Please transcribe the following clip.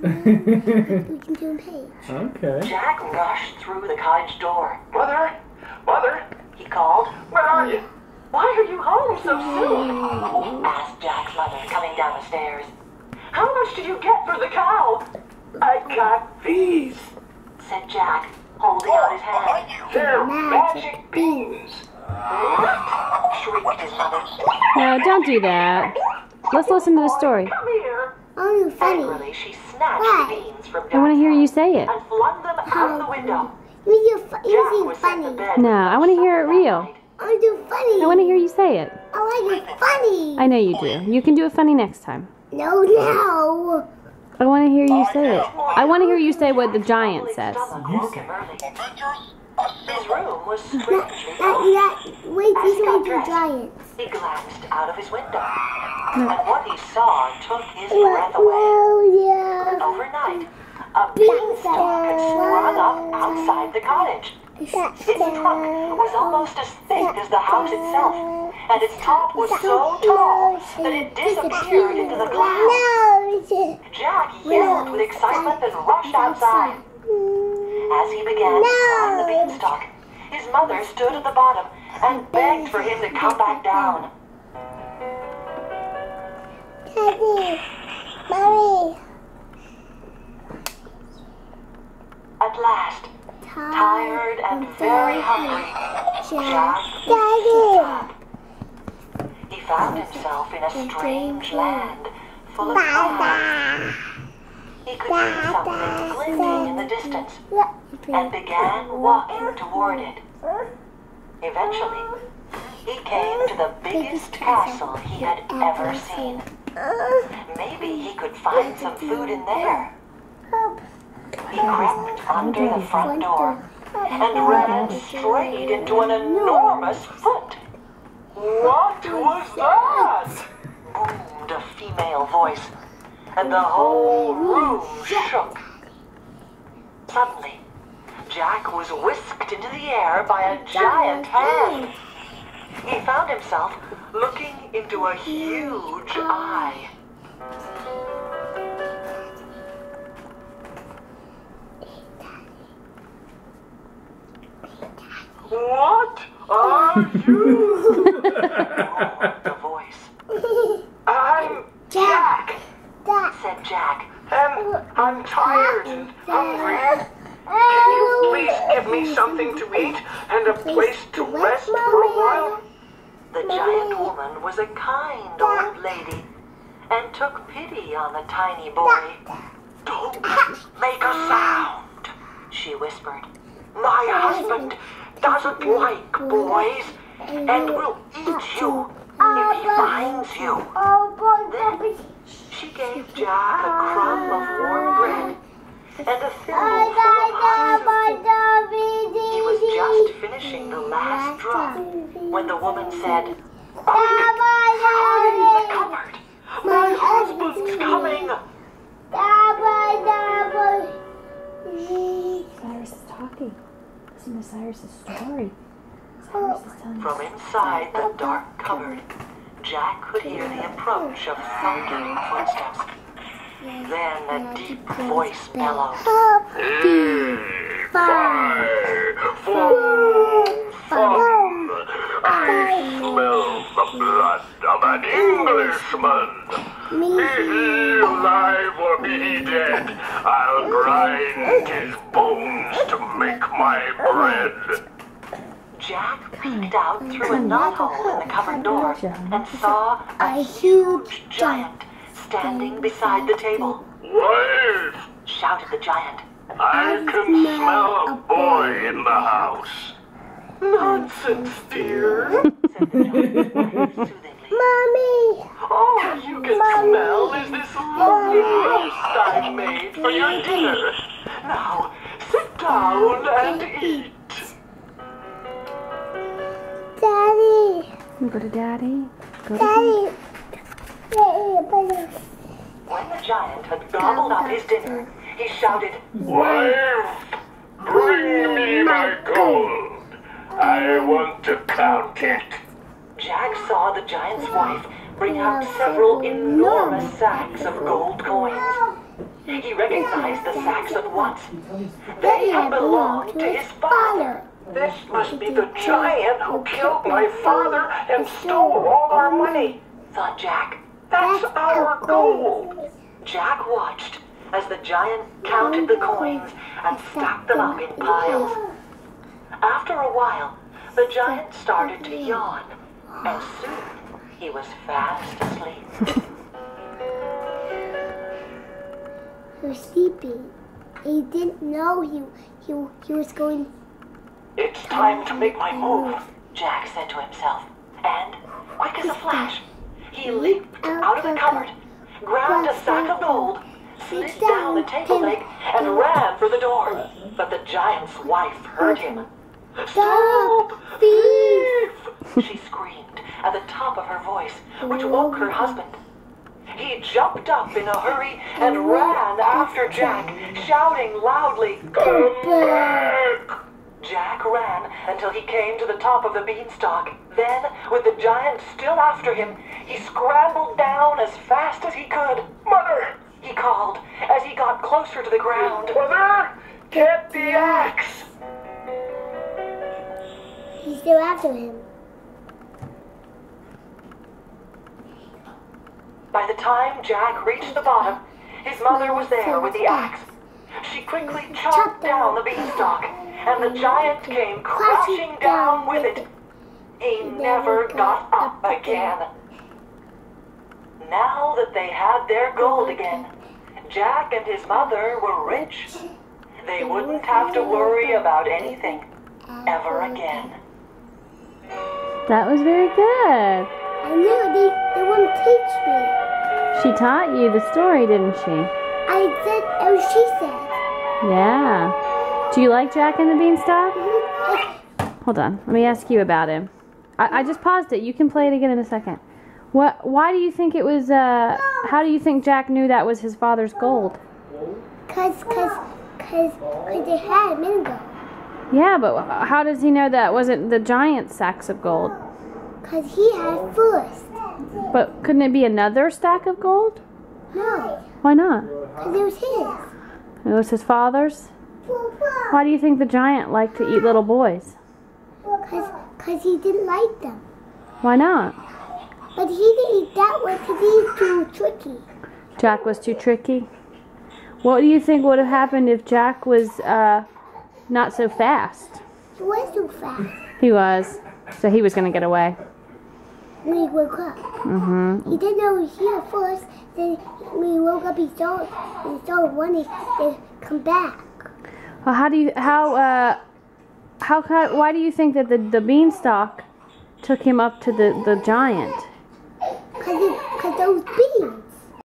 We can do a page. Okay. Jack rushed through the cottage door. Mother? Mother? He called. Where are you? Why are you home so soon? Asked Jack's mother, coming down the stairs. How much did you get for the cow? I got these. Said Jack, holding out his hand. They're magic beans. Shrieked his mother. No, don't do that. Let's listen to the story. Come here. Oh, funny. Angrily, she snatched the beans from Jack's I want to hear you hand say it. and flung them out the window. You're Jack using was sent to funny. bed. No, I want to hear it real. I want to do funny. I want to hear you say it. I like it funny. I know you do. You can do it funny next time. No, no. I want to hear you say it. I want to hear you say what the giant says. You say his room was strangely Wait, these are the giants. He glanced out of his window, and what he saw took his breath away. Yeah. Overnight, a beanstalk had sprung up outside the cottage. Its trunk was almost as thick as the house itself, and its top was so tall that it disappeared into the clouds. Jack yelled with excitement and rushed outside. As he began to climb the beanstalk, his mother stood at the bottom and begged for him to come back down. Daddy, Mommy. At last, tired and very hungry, Jack Daddy. he found himself in a strange land full of clouds. He could see something glinting in the distance and began walking toward it. Eventually, he came to the biggest castle he had ever seen. Maybe he could find some food in there. He crept under the front door and ran straight into an enormous foot. What was that? Boomed a female voice, and the whole room shook. Suddenly, Jack was whisked into the air by a giant hand. He found himself looking into a huge eye. What are you? Roared the voice. I'm Jack. Said Jack. And I'm tired and hungry. Can you please give me something to eat and a place to rest for a while? The giant woman was a kind old lady and took pity on the tiny boy. Don't make a sound, She whispered. My husband doesn't like boys and will eat you if he finds you. Then she gave Jack a crumb of warm bread and a thimble full of hot soup. He was just finishing the last drop when the woman said, Hide in the cupboard. My husband's coming. Cyrus is talking. Listen to Cyrus's story. Cyrus is telling from inside the dark cupboard, Jack could hear the approach of thundering footsteps. Then a deep voice bellowed. I smell the blood of an Englishman. Be he alive or be he dead, I'll grind his bones to make my bread. Jack peeked out through a knothole in the cupboard door and saw a huge giant standing beside the table. Wait! Shouted the giant. I can smell a boy in the house. Nonsense, dear. Said the giant's wife soothingly. Mommy. All you can smell is this lovely roast I made for your dinner. Now, sit down and eat. Daddy. Go to Daddy. Go to Daddy. When the giant had gobbled up his dinner, he shouted, Wife, bring me my gold. I want to count it. Jack saw the giant's wife bring out several enormous sacks of gold coins. He recognized the sacks at once. They had belonged to his father. This must be the giant who killed my father and stole all our money. Thought Jack. That's our gold. Jack watched as the giant counted the coins and stacked them up in piles. After a while, the giant started to yawn, and soon he was fast asleep. He was sleeping. He didn't know he was going. It's time to make my move. Jack said to himself, and, quick as a flash, he leaped out of the cupboard, grabbed a sack of gold, slid down the table leg, and ran for the door. But the giant's wife heard him. Stop! Thief! She screamed at the top of her voice, which woke her husband. He jumped up in a hurry and ran after Jack, shouting loudly, Come back! Jack ran until he came to the top of the beanstalk. Then, with the giant still after him, he scrambled down as fast as he could. Mother! He called as he got closer to the ground. Mother! Get the axe! He's still after him. By the time Jack reached the bottom, his mother was there with the axe. She quickly chopped down the beanstalk, and the giant came crashing down with it. He never got up again. Now that they had their gold again, Jack and his mother were rich. They wouldn't have to worry about anything ever again. That was very good. I knew they wouldn't teach me. She taught you the story, didn't she? I said, oh, she said. Yeah. Do you like Jack and the Beanstalk? Hold on. Let me ask you about him. I just paused it. You can play it again in a second. Why do you think it was, how do you think Jack knew that was his father's gold? Cause they had a minute ago. Yeah, but how does he know that wasn't the giant sacks of gold? Cause he had first. But couldn't it be another stack of gold? No, Why not? cause it was his. It was his father's? Why do you think the giant liked to eat little boys? Cause he didn't like them. Why not? But he didn't eat that one cause he's too tricky. Jack was too tricky? What do you think would have happened if Jack was not so fast? He was too fast. He was. So he was going to get away. When he woke up. Mm-hmm. He didn't know he was here first. Then when he woke up, he saw wanting to come back. Well, why do you think that the beanstalk took him up to the giant? Cause those beans.